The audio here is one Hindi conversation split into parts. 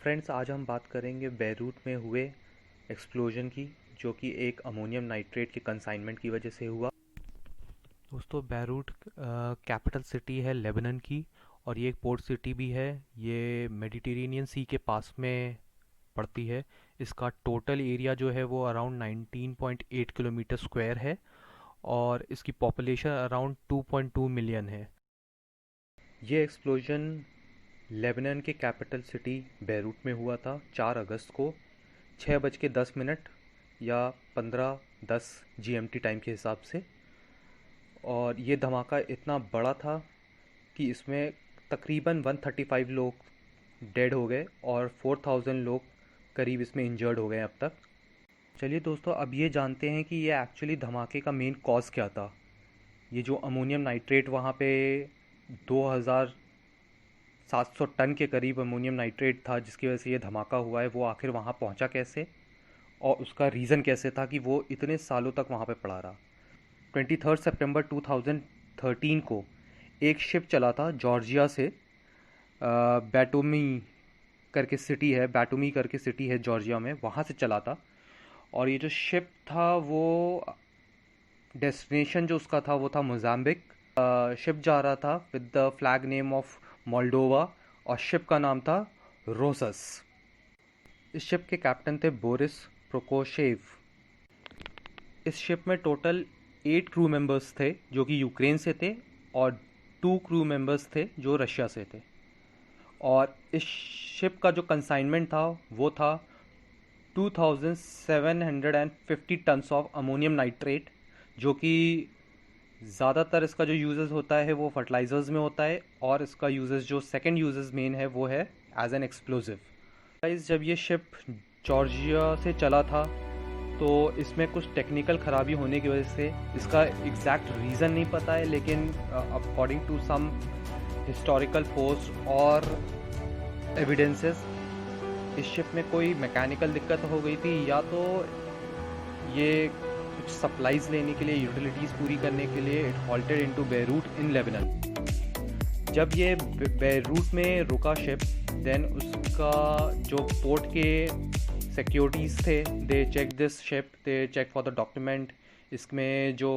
फ्रेंड्स, आज हम बात करेंगे बेरूट में हुए एक्सप्लोजन की, जो कि एक अमोनियम नाइट्रेट के कंसाइनमेंट की वजह से हुआ। दोस्तों, बेरूट कैपिटल सिटी है लेबनान की, और ये एक पोर्ट सिटी भी है। ये मेडिटेरेनियन सी के पास में पड़ती है। इसका टोटल एरिया जो है वो अराउंड 19.8 किलोमीटर स्क्वायर है, और इसकी पॉपुलेशन अराउंड 2.2 मिलियन है। ये एक्सप्लोजन लेबनान के कैपिटल सिटी बेरूट में हुआ था 4 अगस्त को 6:10 या 15:10 जीएमटी टाइम के हिसाब से। और ये धमाका इतना बड़ा था कि इसमें तकरीबन 135 लोग डेड हो गए और 4000 लोग करीब इसमें इंजर्ड हो गए अब तक। चलिए दोस्तों, अब ये जानते हैं कि ये एक्चुअली धमाके का मेन कॉज क्या था। ये जो अमोनियम नाइट्रेट वहाँ पे 2700 टन के करीब अमोनियम नाइट्रेट था जिसकी वजह से ये धमाका हुआ है, वो आखिर वहाँ पहुँचा कैसे और उसका रीज़न कैसे था कि वो इतने सालों तक वहाँ पे पड़ा रहा। 23 सितंबर 2013 को एक शिप चला था जॉर्जिया से, बैटोमी करके सिटी है जॉर्जिया में, वहाँ से चला था। और ये जो शिप था वो डेस्टिनेशन जो उसका था वो था मोज़ाम्बिक। शिप जा रहा था with the flag name of Moldova, और शिप का नाम था रोसस। इस शिप के कैप्टन थे बोरिस प्रोकोशेव। इस शिप में टोटल 8 क्रू मेंबर्स थे जो कि यूक्रेन से थे, और 2 क्रू मेंबर्स थे जो रशिया से थे। और इस शिप का जो कंसाइनमेंट था वो था 2750 टन्स ऑफ अमोनियम नाइट्रेट, जो कि ज़्यादातर इसका जो यूजेस होता है वो फर्टिलाइजर्स में होता है, और इसका यूजेस जो सेकंड यूजेस मेन है वो है एज एन एक्सप्लोजिव। गाइस, जब ये शिप जॉर्जिया से चला था तो इसमें कुछ टेक्निकल ख़राबी होने की वजह से इसका एग्जैक्ट रीज़न नहीं पता है, लेकिन according to some historical post और एविडेंसेस, इस शिप में कोई मैकेनिकल दिक्कत हो गई थी, या तो ये कुछ सप्लाईज लेने के लिए, यूटिलिटीज़ पूरी करने के लिए it halted into Beirut in Lebanon. जब ये बेरूट में रुका शिप, देन उसका जो पोर्ट के सिक्योरिटीज़ थे, they check this ship, they check for the document, इसमें जो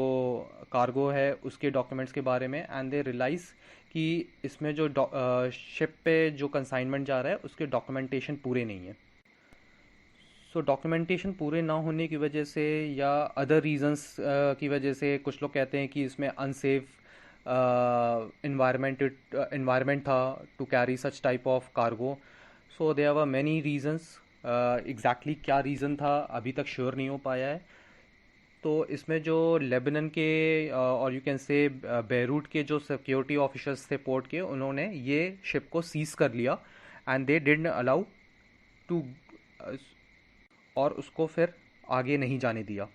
कार्गो है उसके डॉक्यूमेंट्स के बारे में, एंड दे रियलाइज़ कि इसमें जो शिप पे जो कंसाइनमेंट जा रहा है उसके डॉक्यूमेंटेशन पूरे नहीं है। सो डॉक्यूमेंटेशन पूरे ना होने की वजह से या अदर रीजंस की वजह से कुछ लोग कहते हैं कि इसमें अनसेफ इन्वायरमेंट था to carry such type of cargo. So there were many reasons. Exactly क्या रीज़न था अभी तक श्योर नहीं हो पाया है। तो इसमें जो लेबनान के और यू कैन से बेरूट के जो सिक्योरिटी ऑफिसर्स थे पोर्ट के, उन्होंने ये शिप को सीज कर लिया and they didn't allow to, और उसको फिर आगे नहीं जाने दिया।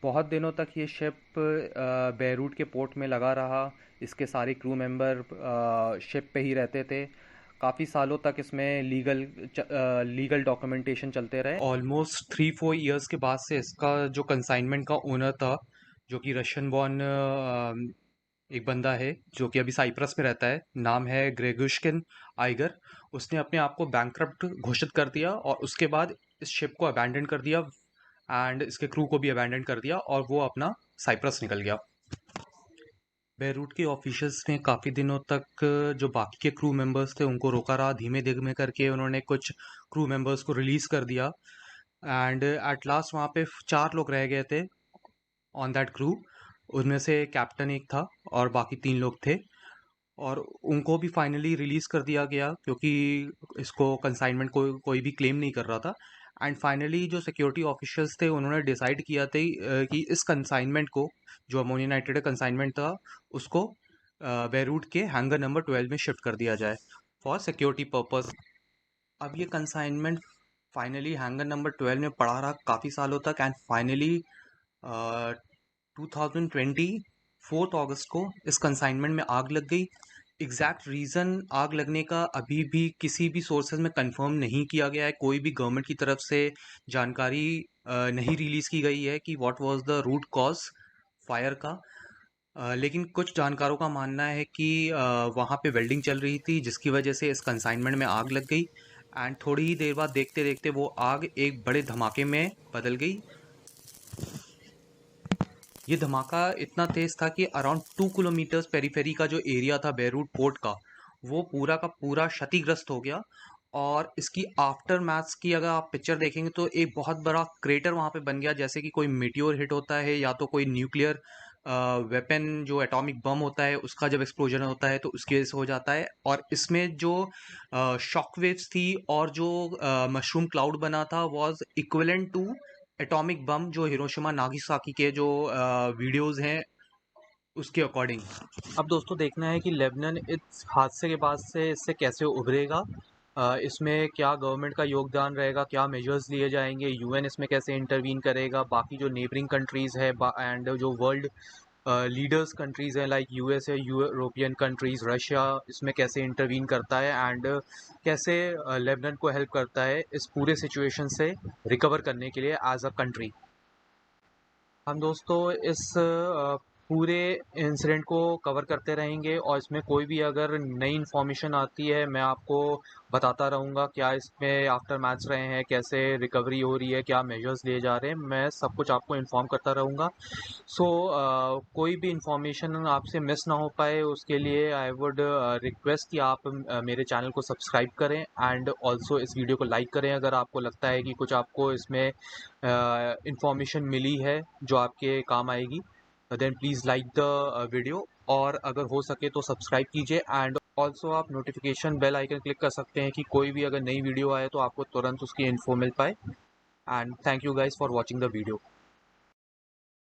बहुत दिनों तक ये शिप बेरूट के पोर्ट में लगा रहा। इसके सारे क्रू मेंबर शिप पे ही रहते थे। काफ़ी सालों तक इसमें लीगल डॉक्यूमेंटेशन चलते रहे। ऑलमोस्ट 3-4 ईयर्स के बाद से इसका जो कंसाइनमेंट का ओनर था, जो कि रशियन बॉर्न एक बंदा है जो कि अभी साइप्रस में रहता है, नाम है ग्रेगुश्किन आइगर, उसने अपने आप को बैंकरप्ट घोषित कर दिया और उसके बाद इस शिप को अबैंडन कर दिया एंड इसके क्रू को भी अबैंडन कर दिया, और वो अपना साइप्रस निकल गया। बेरूट के ऑफिशियल्स ने काफ़ी दिनों तक जो बाकी के क्रू मेंबर्स थे उनको रोका रहा। धीमे धीमे करके उन्होंने कुछ क्रू मेंबर्स को रिलीज़ कर दिया, एंड एट लास्ट वहाँ पे 4 लोग रह गए थे ऑन दैट क्रू। उनमें से कैप्टन एक था और बाकी 3 लोग थे, और उनको भी फाइनली रिलीज़ कर दिया गया क्योंकि इसको कंसाइनमेंट कोई भी क्लेम नहीं कर रहा था। एंड फाइनली जो सिक्योरिटी ऑफिशियल्स थे उन्होंने डिसाइड किया था कि इस कंसाइनमेंट को, जो अमोनिया नाइट्रेट कंसाइनमेंट था, उसको बेरूट के हैंगर नंबर 12 में शिफ्ट कर दिया जाए फॉर सिक्योरिटी पर्पस। अब ये कंसाइनमेंट फाइनली हैंगर नंबर 12 में पड़ा रहा काफ़ी सालों तक, एंड फाइनली 2020 4 अगस्त को इस कंसाइनमेंट में आग लग गई। एग्जैक्ट रीज़न आग लगने का अभी भी किसी भी सोर्सेज में कंफर्म नहीं किया गया है। कोई भी गवर्नमेंट की तरफ से जानकारी नहीं रिलीज़ की गई है कि what was the root cause fire का। लेकिन कुछ जानकारों का मानना है कि वहाँ पे वेल्डिंग चल रही थी जिसकी वजह से इस कंसाइनमेंट में आग लग गई, एंड थोड़ी ही देर बाद देखते देखते वो आग एक बड़े धमाके में बदल गई। ये धमाका इतना तेज था कि अराउंड 2 किलोमीटर्स पेरीफेरी का जो एरिया था बेरूट पोर्ट वो पूरा का पूरा क्षतिग्रस्त हो गया। और इसकी आफ्टर मैथ्स की अगर आप पिक्चर देखेंगे तो एक बहुत बड़ा क्रेटर वहाँ पे बन गया, जैसे कि कोई मीटियोर हिट होता है या तो कोई न्यूक्लियर वेपन जो एटॉमिक बम होता है उसका जब एक्सप्लोजन होता है तो उसकी वजह से हो जाता है। और इसमें जो शॉक वेव्स थी और जो मशरूम क्लाउड बना था was equivalent to atomic bomb जो हिरोशिमा नागासाकी के जो वीडियोस हैं उसके अकॉर्डिंग। अब दोस्तों देखना है कि लेबनान इस हादसे के बाद से इससे कैसे उभरेगा। इसमें क्या गवर्नमेंट का योगदान रहेगा, क्या मेजर्स लिए जाएंगे, यूएन इसमें कैसे इंटरवीन करेगा, बाकी जो नेबरिंग कंट्रीज़ है एंड जो वर्ल्ड लीडर्स कंट्रीज़ हैं like USA, European countries, Russia इसमें कैसे इंटरवीन करता है एंड कैसे लेबनान को हेल्प करता है इस पूरे सिचुएशन से रिकवर करने के लिए एज अ कंट्री। हम दोस्तों इस पूरे इंसिडेंट को कवर करते रहेंगे और इसमें कोई भी अगर नई इन्फॉर्मेशन आती है मैं आपको बताता रहूँगा, क्या इसमें आफ्टर मैथ्स रहे हैं, कैसे रिकवरी हो रही है, क्या मेजर्स लिए जा रहे हैं, मैं सब कुछ आपको इन्फॉर्म करता रहूँगा। सो कोई भी इंफॉर्मेशन आपसे मिस ना हो पाए उसके लिए आई वुड रिक्वेस्ट कि आप मेरे चैनल को सब्सक्राइब करें एंड ऑल्सो इस वीडियो को लाइक करें अगर आपको लगता है कि कुछ आपको इसमें इंफॉर्मेशन मिली है जो आपके काम आएगी। Then please like the video और अगर हो सके तो सब्सक्राइब कीजिए एंड ऑल्सो आप नोटिफिकेशन बेल आइकन क्लिक कर सकते हैं कि कोई भी अगर नई वीडियो आए तो आपको तुरंत उसकी इन्फो मिल पाए। And thank you guys for watching the video.